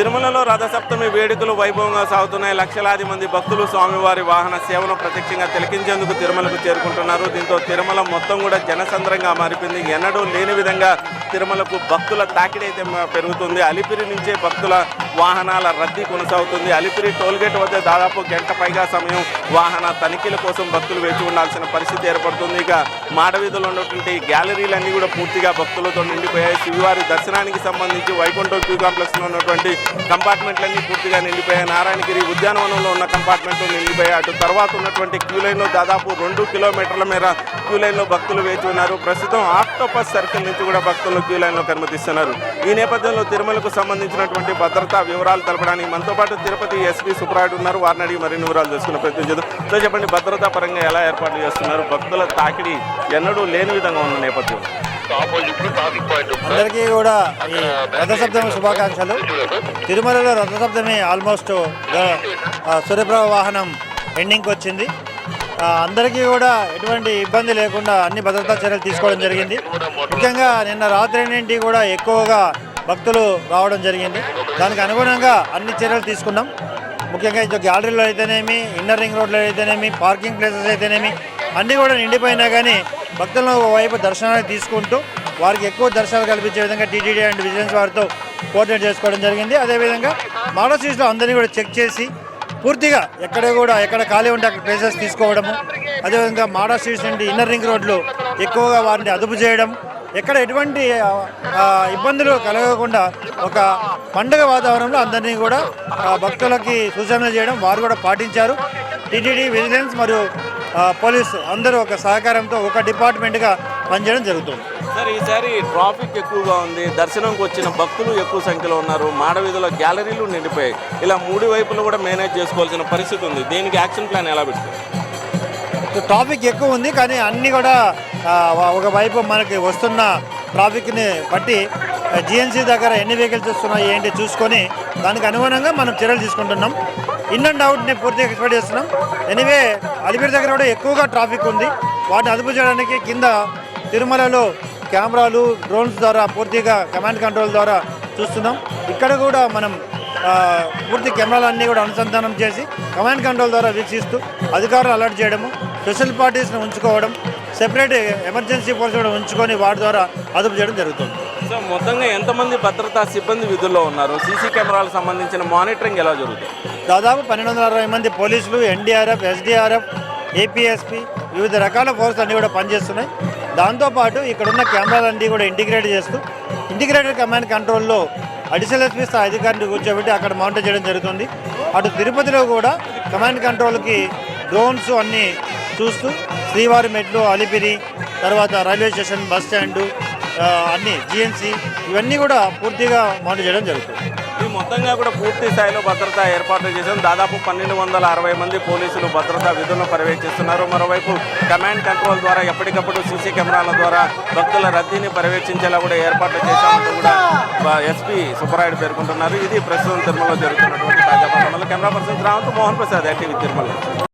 తిరుమలలో రథసప్తమి వేడుకలు వైభవంగా సాగుతున్నాయి. లక్షలాది మంది భక్తులు స్వామివారి వాహన సేవను ప్రత్యక్షంగా తిలకించేందుకు తిరుమలకు చేరుకుంటున్నారు. దీంతో తిరుమల మొత్తం కూడా జనసంద్రంగా మారిపోయింది. ఎన్నడూ లేని విధంగా తిరుమలకు భక్తుల తాకిడి అయితే పెరుగుతుంది. అలిపిరి నుంచే భక్తుల వాహనాల రద్దీ కొనసాగుతుంది. అలిపిరి టోల్గేట్ వద్ద దాదాపు గంట పైగా సమయం వాహన తనిఖీల కోసం భక్తులు వేచి ఉండాల్సిన పరిస్థితి ఏర్పడుతుంది. ఇక మాడవీధులు ఉన్నటువంటి గ్యాలరీలన్నీ కూడా పూర్తిగా భక్తులతో నిండిపోయాయి. శ్రీవారి దర్శనానికి సంబంధించి వైకుంఠం క్యూ కాంప్లెక్స్లో ఉన్నటువంటి కంపార్ట్మెంట్లన్నీ పూర్తిగా నిండిపోయాయి. నారాయణగిరి ఉద్యానవనంలో ఉన్న కంపార్ట్మెంట్లు నిండిపోయాయి. అటు తర్వాత ఉన్నటువంటి క్యూ లైన్లో దాదాపు 2 కిలోమీటర్ల మేర క్యూ లైన్లో భక్తులు వేచి ఉన్నారు. ప్రస్తుతం ఆక్టోపస్ సర్కిల్ నుంచి కూడా భక్తులు క్యూ లైన్లో కనుమతిస్తున్నారు. ఈ నేపథ్యంలో తిరుమలకు సంబంధించినటువంటి భద్రతా వివరాలు తెలపడానికి మనతో పాటు తిరుపతి ఎస్పీ సుబ్రాయుడు ఉన్నారు. వారిని అడిగి మరిన్ని వివరాలు తెలుసుకున్న ప్రయత్నం చేద్దాం. చెప్పండి, భద్రతా పరంగా ఎలా ఏర్పాట్లు చేస్తున్నారు? భక్తుల తాకిడి ఎన్నడూ లేని విధంగా ఉన్న నేపథ్యం. అందరికీ కూడా ఈ రథసప్తమి శుభాకాంక్షలు. తిరుమలలో రథసప్తమి ఆల్మోస్ట్ సూర్యప్రభ వాహనం ఎండింగ్కి వచ్చింది. అందరికీ కూడా ఎటువంటి ఇబ్బంది లేకుండా అన్ని భద్రతా చర్యలు తీసుకోవడం జరిగింది. ముఖ్యంగా నిన్న రాత్రి నుండి కూడా ఎక్కువగా భక్తులు రావడం జరిగింది. దానికి అనుగుణంగా అన్ని చర్యలు తీసుకున్నాం. ముఖ్యంగా ఇది గ్యాలరీలో అయితేనేమి, ఇన్నర్ రింగ్ రోడ్లో అయితేనేమి, పార్కింగ్ ప్లేసెస్ అయితేనేమి అన్నీ కూడా నిండిపోయినా కానీ భక్తులను వైపు దర్శనాన్ని తీసుకుంటూ వారికి ఎక్కువ దర్శనాలు కల్పించే విధంగా టీటీడీ అండ్ విజిలెన్స్ వారితో కోఆర్డినేట్ చేసుకోవడం జరిగింది. అదేవిధంగా మోడల్ స్ట్రీట్స్లో అందరినీ కూడా చెక్ చేసి పూర్తిగా ఎక్కడ ఖాళీ ఉంటే అక్కడ ప్లేసెస్ తీసుకోవడము, అదేవిధంగా మోడల్ స్ట్రీట్స్ నుండి ఇన్నర్ రింగ్ రోడ్లు ఎక్కువగా వారిని అదుపు చేయడం, ఎక్కడ ఎటువంటి ఇబ్బందులు కలగకుండా ఒక పండుగ వాతావరణంలో అందరినీ కూడా భక్తులకి సూచనలు చేయడం వారు కూడా పాటించారు. టీటీడీ, విజిలెన్స్ మరియు పోలీసు అందరూ ఒక సహకారంతో ఒక డిపార్ట్మెంట్గా పనిచేయడం జరుగుతుంది. సార్, ఈసారి ట్రాఫిక్ ఎక్కువగా ఉంది. దర్శనంకి వచ్చిన భక్తులు ఎక్కువ సంఖ్యలో ఉన్నారు. మాడవీధిలో గ్యాలరీలు నిండిపోయాయి. ఇలా 3 వైపులు కూడా మేనేజ్ చేసుకోవాల్సిన పరిస్థితి ఉంది. దీనికి యాక్షన్ ప్లాన్ ఎలా పెట్టారు? ట్రాఫిక్ ఎక్కువ ఉంది, కానీ అన్నీ కూడా ఒకవైపు మనకి వస్తున్న ట్రాఫిక్ని బట్టి జిఎన్సీ దగ్గర ఎన్ని వెహికల్స్ వస్తున్నాయి ఏంటి చూసుకొని దానికి అనుగుణంగా మనం చర్యలు తీసుకుంటున్నాం. ఇన్ అండ్ అవుట్ని పూర్తిగా ఎక్స్పెక్ట్ చేస్తున్నాం. ఎనీవే అలిపిరి దగ్గర కూడా ఎక్కువగా ట్రాఫిక్ ఉంది. వాటిని అదుపు చేయడానికి కింద తిరుమలలో కెమెరాలు, డ్రోన్స్ ద్వారా పూర్తిగా కమాండ్ కంట్రోల్ ద్వారా చూస్తున్నాం. ఇక్కడ కూడా మనం పూర్తి కెమెరాలన్నీ కూడా అనుసంధానం చేసి కమాండ్ కంట్రోల్ ద్వారా వీక్షిస్తూ అధికారులు అలర్ట్ చేయడము, స్పెషల్ పార్టీస్ని ఉంచుకోవడం, సెపరేట్ ఎమర్జెన్సీ ఫోర్స్ కూడా ఉంచుకొని వాటి ద్వారా అదుపు చేయడం జరుగుతుంది. సో మొత్తంగా ఎంతమంది భద్రతా సిబ్బంది విధుల్లో ఉన్నారు? సీసీ కెమెరాలకు సంబంధించిన మానిటరింగ్ ఎలా జరుగుతుంది? దాదాపు 1260 మంది పోలీసులు, ఎన్డీఆర్ఎఫ్, ఎస్డీఆర్ఎఫ్, ఏపీఎస్పీ వివిధ రకాల ఫోర్స్ అన్నీ కూడా పనిచేస్తున్నాయి. దాంతోపాటు ఇక్కడున్న కెమెరాలన్నీ కూడా ఇంటిగ్రేట్ చేస్తూ ఇంటిగ్రేటెడ్ కమాండ్ కంట్రోల్లో అడిషనల్ ఎస్పీ స్థాయి అధికారిని కూర్చోబెట్టి అక్కడ మానిటర్ చేయడం జరుగుతుంది. అటు తిరుపతిలో కూడా కమాండ్ కంట్రోల్కి డ్రోన్స్ అన్నీ చూస్తూ శ్రీవారి మెట్లు, అలిపిరి, తర్వాత రైల్వే స్టేషన్, బస్ స్టాండు, అన్నీ జిఎన్సీ ఇవన్నీ కూడా పూర్తిగా మానిటర్ చేయడం జరుగుతుంది. ఈ మొత్తంగా కూడా పూర్తి స్థాయిలో భద్రతా ఏర్పాట్లు చేశాం. దాదాపు 1260 మంది పోలీసులు భద్రతా విధులను పర్యవేక్షిస్తున్నారు. మరోవైపు కమాండ్ కంట్రోల్ ద్వారా ఎప్పటికప్పుడు సీసీ కెమెరాల ద్వారా భక్తుల రద్దీని పర్యవేక్షించేలా కూడా ఏర్పాట్లు చేశామంటూ కూడా ఎస్పీ సుబ్బరాయుడు పేర్కొంటున్నారు. ఇది ప్రస్తుతం తిరుమలలో జరుగుతున్నటువంటి తాజా పరిణామాలు. Camera person Ravanth, Mohan Prasad, active Tirumala.